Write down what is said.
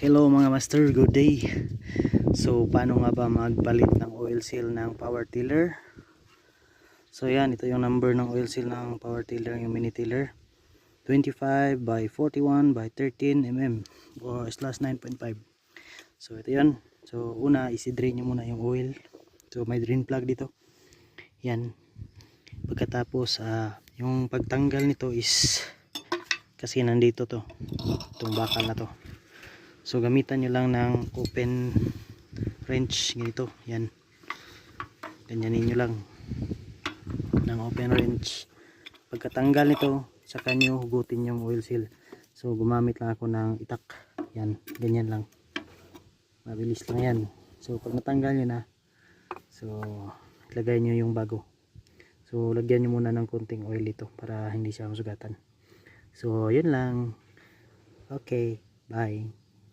Hello mga master, good day. So paano nga ba magpalit ng oil seal ng power tiller? So yan, ito yung number ng oil seal ng power tiller, yung mini tiller. 25 by 41 by 13 mm or slash 9.5. So ito yan. So una, isi-drain nyo muna yung oil. So may drain plug dito. Yan. Pagkatapos yung pagtanggal nito is kasi nandito to, itong bakal na to. So gamitan nyo lang ng open wrench ganito, yan, ganyanin nyo lang ng open wrench. Pagkatanggal nito, saka nyo hugutin yung oil seal. So gumamit lang ako ng itak, yan, ganyan lang, mabilis lang yan. So pag natanggal nyo na, so ilagay nyo yung bago. So lagyan nyo muna ng konting oil ito para hindi siya masugatan. So yun lang. Okay, bye.